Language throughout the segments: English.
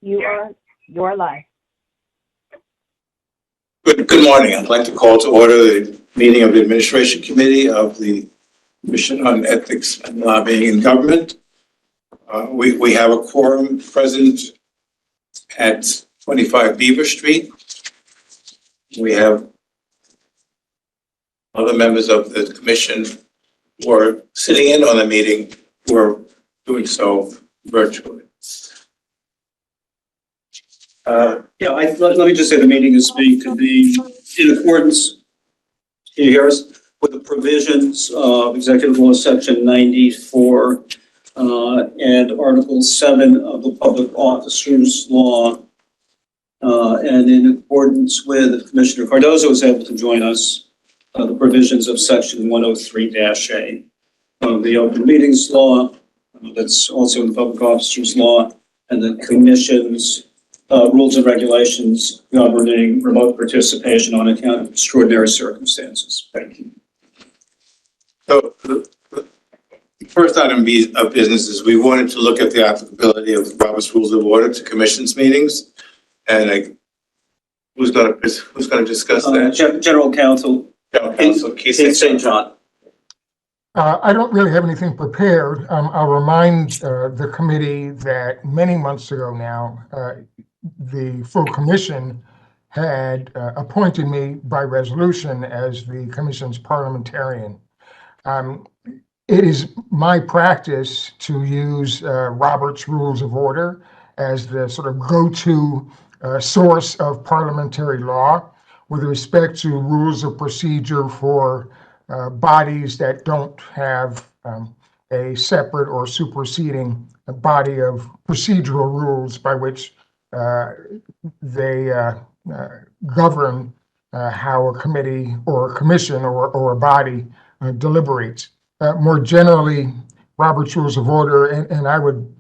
You're live. Good morning. I'd like to call to order the meeting of the Administration Committee of the Commission on Ethics and Lobbying in Government. We have a quorum present at 25 Beaver Street. We have other members of the Commission who are sitting in on the meeting who are doing so virtually. Let me just say the meeting is being convened in accordance, can you hear us, with the provisions of Executive Law Section 94 and Article 7 of the Public Officers Law. And in accordance with Commissioner Cardozo was able to join us, the provisions of Section 103-A of the Open Meetings Law, that's also in the Public Officers Law, and the Commission's rules and regulations governing remote participation on account of extraordinary circumstances. Thank you. So the first item of business is we wanted to look at the applicability of Robert's Rules of Order to Commission's meetings. And who's going to discuss that? General Counsel Keith St. John. I don't really have anything prepared. I'll remind the committee that many months ago now, the full commission had appointed me by resolution as the commission's parliamentarian. It is my practice to use Robert's Rules of Order as the sort of go-to source of parliamentary law with respect to rules of procedure for bodies that don't have a separate or superseding body of procedural rules by which they govern how a committee or a commission or a body deliberates. More generally, Robert's Rules of Order, and I would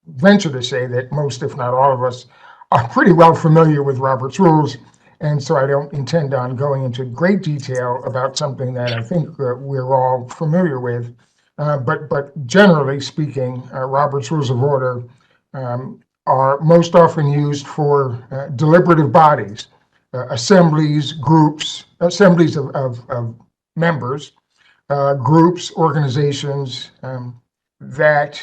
venture to say that most, if not all of us, are pretty well familiar with Robert's Rules, and so I don't intend on going into great detail about something that I think we're all familiar with. But generally speaking, Robert's Rules of Order are most often used for deliberative bodies, assemblies, groups, assemblies of members, groups, organizations that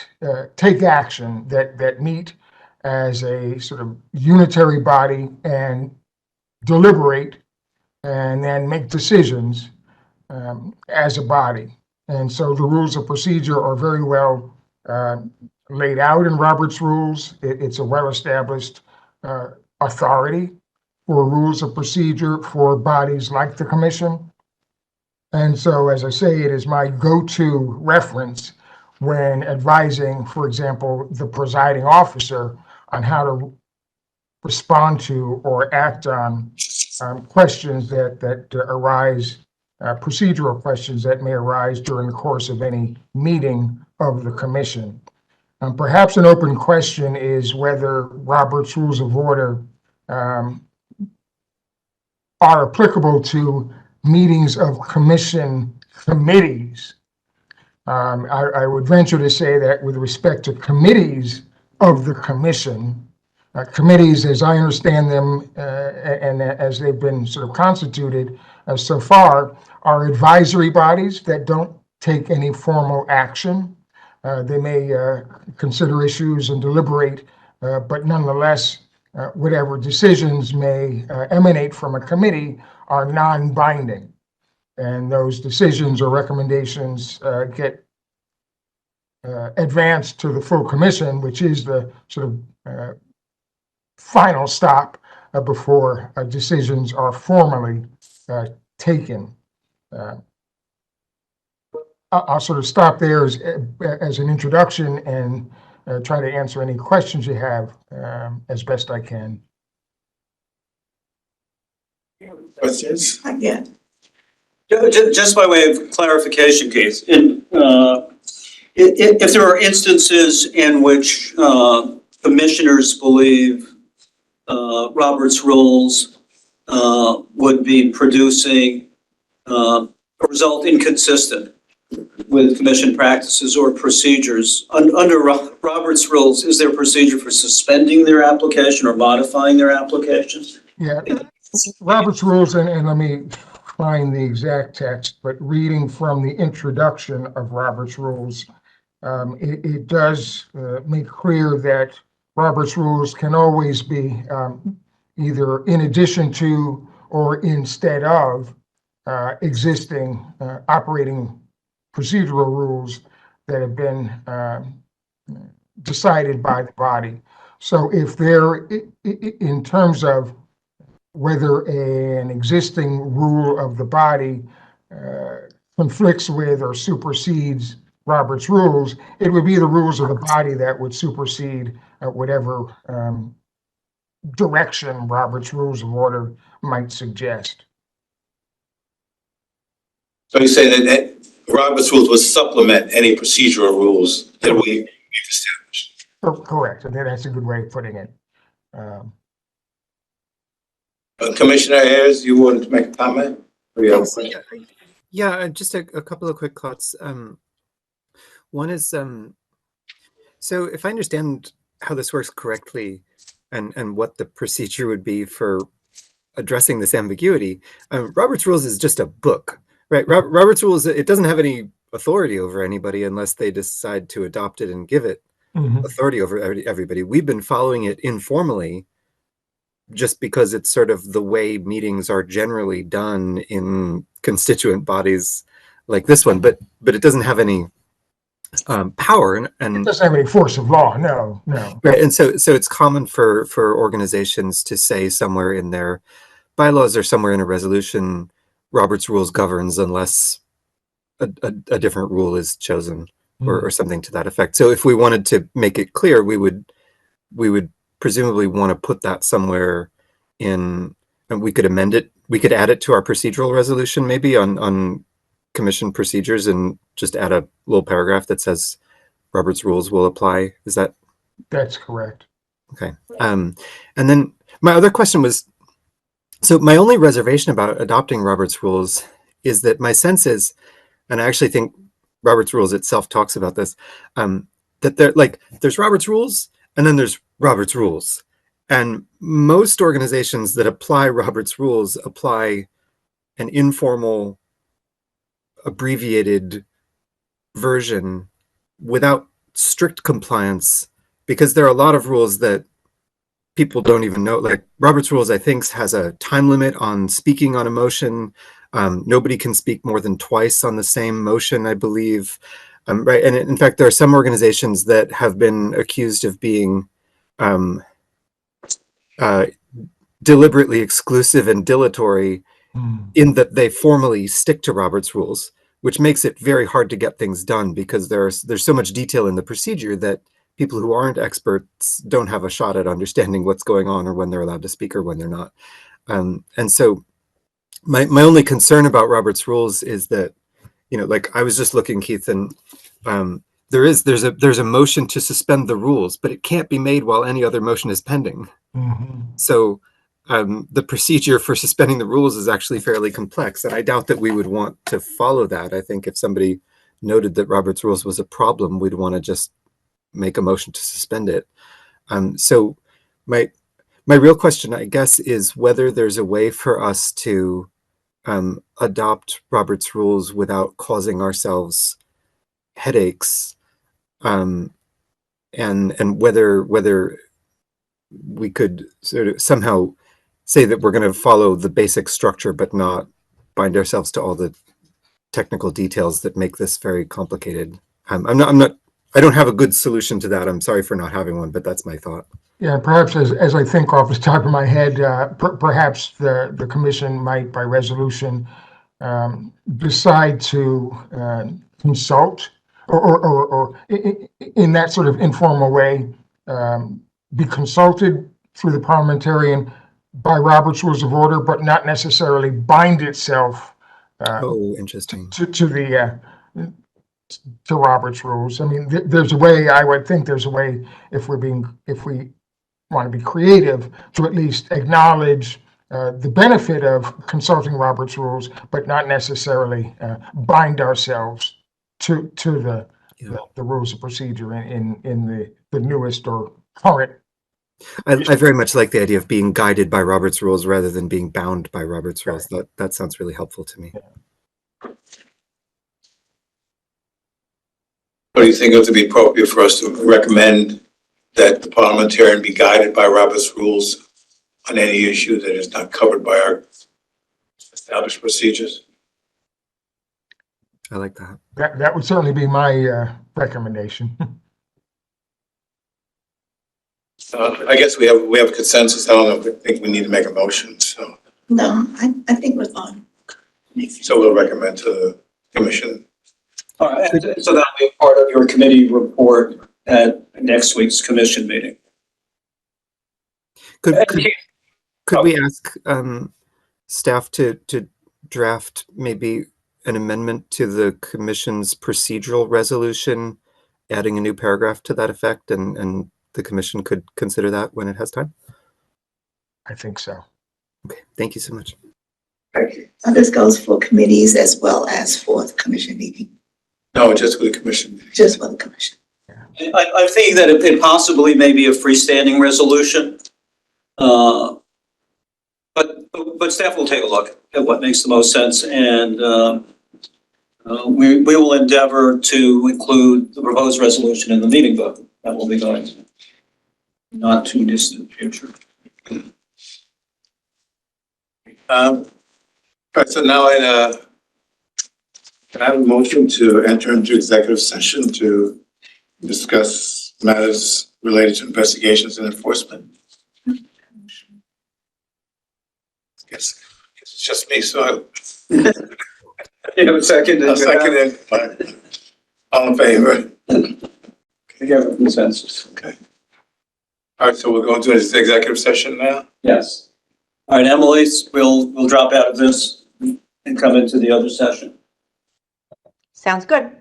take action, that meet as a sort of unitary body and deliberate and then make decisions as a body. And so the rules of procedure are very well laid out in Robert's Rules. It's a well-established authority for rules of procedure for bodies like the Commission. And so, as I say, it is my go-to reference when advising, for example, the presiding officer on how to respond to or act on questions that arise, procedural questions that may arise during the course of any meeting of the Commission. Perhaps an open question is whether Robert's Rules of Order are applicable to meetings of Commission committees. I would venture to say that with respect to committees of the Commission, committees, as I understand them, and as they've been sort of constituted so far, are advisory bodies that don't take any formal action. They may consider issues and deliberate, but nonetheless, whatever decisions may emanate from a committee are non-binding. And those decisions or recommendations get advanced to the full Commission, which is the sort of final stop before decisions are formally taken. I'll sort of stop there as an introduction and try to answer any questions you have as best I can. Questions? Again. Just by way of clarification, Keith, if there are instances in which commissioners believe Robert's Rules would be producing a result inconsistent with commission practices or procedures. Under Robert's rules, is there a procedure for suspending their application or modifying their application? Yeah, Robert's rules, and let me find the exact text, but reading from the introduction of Robert's rules, it does make clear that Robert's rules can always be either in addition to or instead of existing operating procedural rules that have been decided by the body. So if they're, in terms of whether an existing rule of the body conflicts with or supersedes Robert's rules, it would be the rules of the body that would supersede whatever direction Robert's Rules of Order might suggest. So you say that Robert's rules would supplement any procedural rules that we've established. Correct. I think that's a good way of putting it. Commissioner Ayers, you wanted to make a comment? Thanks. Yeah, just a couple of quick thoughts. One is, so if I understand how this works correctly and what the procedure would be for addressing this ambiguity, Robert's Rules is just a book, right? Robert's Rules, it doesn't have any authority over anybody unless they decide to adopt it and give it authority over everybody. We've been following it informally just because it's sort of the way meetings are generally done in constituent bodies like this one, but it doesn't have any power and it doesn't have any force of law. No. Right, and so it's common for organizations to say somewhere in their bylaws or somewhere in a resolution, Robert's Rules governs unless a different rule is chosen or something to that effect. So if we wanted to make it clear, we would presumably want to put that somewhere in, and we could amend it. We could add it to our procedural resolution, maybe on commission procedures, and just add a little paragraph that says Robert's Rules will apply. Is that? That's correct. Okay. And then my other question was, so my only reservation about adopting Robert's Rules is that my sense is, and I actually think Robert's Rules itself talks about this, that there's Robert's Rules and then there's Robert's Rules. And most organizations that apply Robert's Rules apply an informal, abbreviated version without strict compliance, because there are a lot of rules that people don't even know. Like Robert's Rules, I think, has a time limit on speaking on a motion. Nobody can speak more than twice on the same motion, I believe. Right. And in fact, there are some organizations that have been accused of being deliberately exclusive and dilatory in that they formally stick to Robert's Rules, which makes it very hard to get things done because there's so much detail in the procedure that people who aren't experts don't have a shot at understanding what's going on or when they're allowed to speak or when they're not. And so my only concern about Robert's Rules is that, like I was just looking, Keith, and there's a motion to suspend the rules, but it can't be made while any other motion is pending. So the procedure for suspending the rules is actually fairly complex, and I doubt that we would want to follow that. I think if somebody noted that Robert's Rules was a problem, we'd want to just make a motion to suspend it. So my real question, I guess, is whether there's a way for us to adopt Robert's Rules without causing ourselves headaches, and whether we could sort of somehow say that we're going to follow the basic structure but not bind ourselves to all the technical details that make this very complicated. I don't have a good solution to that. I'm sorry for not having one, but that's my thought. Yeah, perhaps as I think off the top of my head, perhaps the commission might, by resolution, decide to consult or in that sort of informal way, be consulted through the parliamentarian by Robert's Rules of Order, but not necessarily bind itself Interesting. to Robert's Rules. I mean, there's a way, I would think there's a way, if we want to be creative, to at least acknowledge the benefit of consulting Robert's Rules, but not necessarily bind ourselves to the rules of procedure in the newest or current. I very much like the idea of being guided by Robert's rules rather than being bound by Robert's rules. That sounds really helpful to me. What do you think it would be appropriate for us to recommend that the parliamentarian be guided by Robert's rules on any issue that is not covered by our established procedures? I like that. That would certainly be my recommendation. I guess we have consensus. I don't think we need to make a motion, so. No, I think we're fine. So we'll recommend to the commission. All right, so that'll be a part of your committee report at next week's commission meeting. Could we ask staff to draft maybe an amendment to the commission's procedural resolution, adding a new paragraph to that effect, and the commission could consider that when it has time? I think so. Okay, thank you so much. Thank you. So this goes for committees as well as for the commission meeting, No, just with the commission. just for the commission. I'm thinking that it possibly may be a freestanding resolution. But staff will take a look at what makes the most sense, and we will endeavor to include the proposed resolution in the meeting book. That will be going in not too distant future. All right, so now can I have a motion to enter into executive session to discuss matters related to investigations and enforcement? Yes, it's just me, so You have a second? I'll second it. All in favor? You have a consensus. Okay. All right, so we're going to this executive session now? Yes. All right, Emily, we'll drop out of this and come into the other session. Sounds good.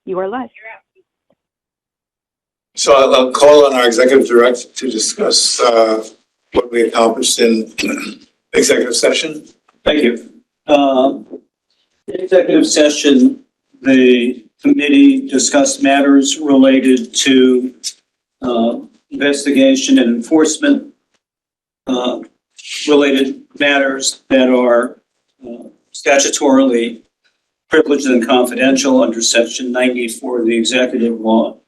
You are live. So I'll call on our executive director to discuss what we accomplished in executive session. Thank you. Executive session, the committee discussed matters related to investigation and enforcement, related matters that are statutorily privileged and confidential under Section 94 of the executive law.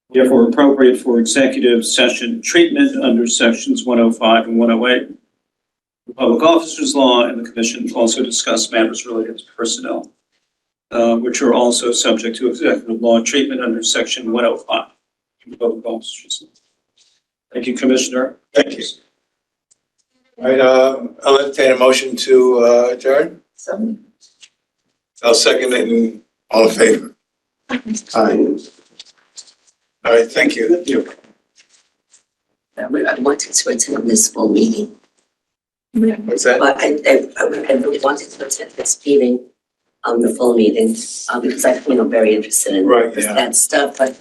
Therefore appropriate for executive session treatment under Sections 105 and 108. The Public Officers Law, and the Commission also discussed matters related to personnel, which are also subject to executive law treatment under Section 105 of the Public Officers Law. Thank you, Commissioner. Thank you. All right, I'll entertain a motion to adjourn. So, I'll second it, and all in favor? Aye. All right, thank you. Thank you. I wanted to attend this full meeting, What's that? but I really wanted to attend this meeting, the full meeting, because I'm very interested in Right, yeah. that stuff, but